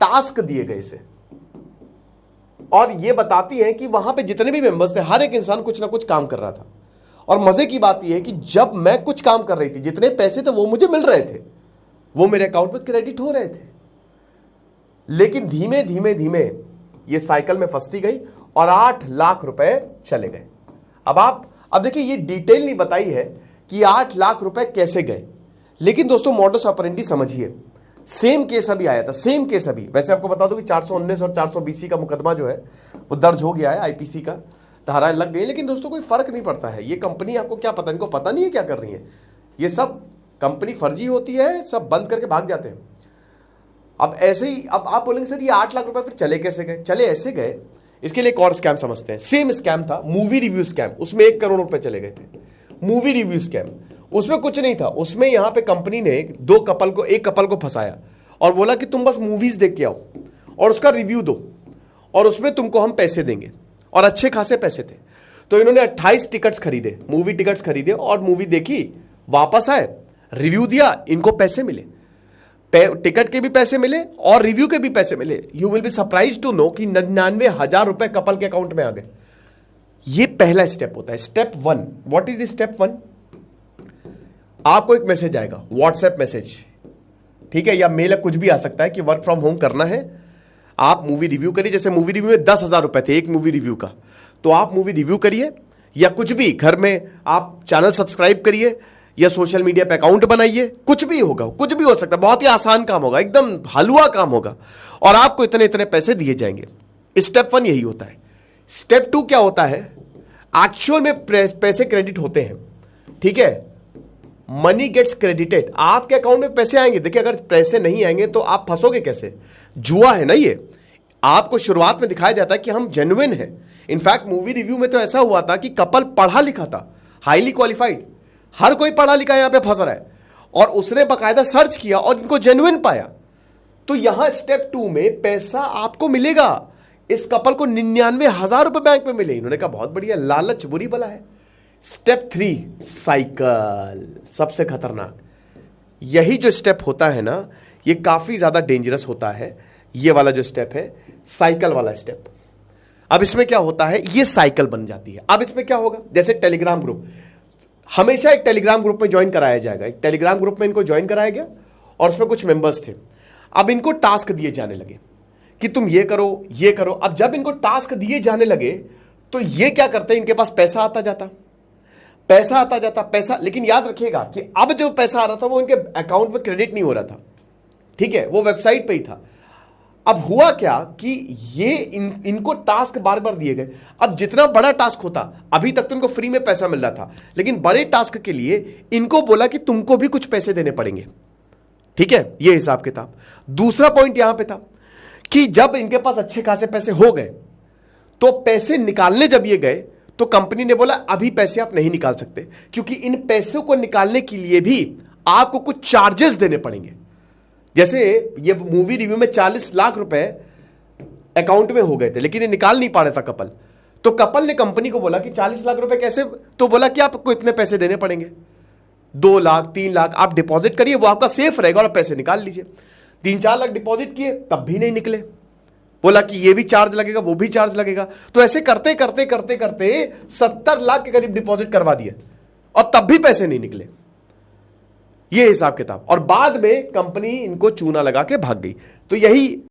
Task दिए गए इसे, और ये बताती है कि वहां पे जितने भी मेंबर्स थे हर एक इंसान कुछ ना कुछ काम कर रहा था। और मजे की बात यह है कि जब मैं कुछ काम कर रही थी जितने पैसे थे वो मुझे मिल रहे थे, वो मेरे अकाउंट में क्रेडिट हो रहे थे। लेकिन धीमे धीमे धीमे ये साइकिल में फंसती गई और 8 लाख रुपए चले गए। अब देखिए ये डिटेल नहीं बताई है कि 8 लाख रुपए कैसे गए, लेकिन दोस्तों मॉडस ऑपरेंडी समझिए। सेम केस अभी आया था, सेम केस अभी, वैसे आपको बता दो कि 419 और 420 का मुकदमा जो है वो दर्ज हो गया है, आईपीसी का धाराएं लग गई, लेकिन दोस्तों कोई फर्क नहीं पड़ता है। ये कंपनी आपको क्या पता, इनको पता नहीं है क्या कर रही है। ये सब कंपनी फर्जी होती है, सब बंद करके भाग जाते हैं। अब ऐसे ही अब आप बोलेंगे सर ये 8 लाख रुपए फिर चले कैसे गए? चले ऐसे गए, इसके लिए एक और स्कैम समझते हैं। सेम स्कैम था, मूवी रिव्यू स्कैम, उसमें 1 करोड़ रुपए चले गए थे। मूवी रिव्यू स्कैम, उसमें कुछ नहीं था, उसमें यहां पे कंपनी ने एक कपल को फंसाया और बोला कि तुम बस मूवीज देख के आओ और उसका रिव्यू दो और उसमें तुमको हम पैसे देंगे, और अच्छे खासे पैसे थे। तो इन्होंने 28 टिकट्स खरीदे, मूवी टिकट्स खरीदे और मूवी देखी, वापस आए, रिव्यू दिया, इनको पैसे मिले, टिकट के भी पैसे मिले और रिव्यू के भी पैसे मिले। You will be surprise to know कि 99,000 रुपए कपल के अकाउंट में आ गए। ये पहला स्टेप होता है, step 1। What is the step 1? आपको एक मैसेज आएगा, व्हाट्सएप मैसेज, ठीक है, या मेल, कुछ भी आ सकता है कि वर्क फ्रॉम होम करना है, आप मूवी रिव्यू करिए। जैसे मूवी रिव्यू में 10,000 रुपए थे एक मूवी रिव्यू का, तो आप मूवी रिव्यू करिए, या कुछ भी घर में आप चैनल सब्सक्राइब करिए, या सोशल मीडिया पे अकाउंट बनाइए, कुछ भी होगा, कुछ भी हो सकता है, बहुत ही आसान काम होगा, एकदम हलवा काम होगा, और आपको इतने इतने पैसे दिए जाएंगे। स्टेप 1 यही होता है। स्टेप 2 क्या होता है? एक्चुअल में पैसे क्रेडिट होते हैं, ठीक है, मनी गेट्स क्रेडिटेड, आपके अकाउंट में पैसे आएंगे। देखिए अगर पैसे नहीं आएंगे तो आप फंसोगे कैसे? जुआ है ना ये। आपको शुरुआत में दिखाया जाता है कि हम जेन्युइन हैं। इनफैक्ट मूवी रिव्यू में तो ऐसा हुआ था कि कपल पढ़ा लिखा था, हाईली क्वालिफाइड, हर कोई पढ़ा लिखा यहां पे फंस रहा है, और उसने बकायदा सर्च किया और इनको जेन्युइन पाया। तो यहां स्टेप 2 में पैसा आपको मिलेगा। इस कपल को 99,000 रुपए बैंक में मिले। इन्होंने कहा बहुत बढ़िया, लालच बुरी बला है। स्टेप 3 साइकिल, सबसे खतरनाक। यही जो स्टेप होता है ना, ये काफी ज्यादा डेंजरस होता है। ये वाला जो स्टेप है, साइकिल वाला स्टेप। अब इसमें क्या होता है, ये साइकिल बन जाती है। अब इसमें क्या होगा, जैसे टेलीग्राम ग्रुप, हमेशा एक टेलीग्राम ग्रुप में ज्वाइन कराया जाएगा। एक टेलीग्राम ग्रुप में इनको ज्वाइन कराया गया और उसमें कुछ मेंबर्स थे। अब इनको टास्क दिए जाने लगे कि तुम ये करो, ये करो। अब जब इनको टास्क दिए जाने लगे तो ये क्या करते हैं, इनके पास पैसा आता जाता, पैसा। लेकिन याद रखिएगा कि अब जो पैसा आ रहा था वो इनके अकाउंट में क्रेडिट नहीं हो रहा था, ठीक है, वो वेबसाइट पे ही था। अब हुआ क्या कि ये इनको टास्क बार बार दिए गए। अब जितना बड़ा टास्क होता, अभी तक तो इनको फ्री में पैसा मिल रहा था, लेकिन बड़े टास्क के लिए इनको बोला कि तुमको भी कुछ पैसे देने पड़ेंगे, ठीक है, ये हिसाब किताब। दूसरा पॉइंट यहां पे था कि जब इनके पास अच्छे खासे पैसे हो गए तो पैसे निकालने जब ये गए तो कंपनी ने बोला अभी पैसे आप नहीं निकाल सकते, क्योंकि इन पैसों को निकालने के लिए भी आपको कुछ चार्जेस देने पड़ेंगे। जैसे ये मूवी रिव्यू में 40 लाख रुपए अकाउंट में हो गए थे, लेकिन ये निकाल नहीं पा रहा था कपल। तो कपल ने कंपनी को बोला कि 40 लाख रुपए कैसे? तो बोला कि आपको इतने पैसे देने पड़ेंगे, 2 लाख 3 लाख आप डिपॉजिट करिए, वो आपका सेफ रहेगा और पैसे निकाल लीजिए। 3-4 लाख डिपॉजिट किए, तब भी नहीं निकले। बोला कि ये भी चार्ज लगेगा, वो भी चार्ज लगेगा। तो ऐसे करते करते करते करते 70 लाख के करीब डिपॉजिट करवा दिए और तब भी पैसे नहीं निकले। ये हिसाब किताब, और बाद में कंपनी इनको चूना लगा के भाग गई। तो यही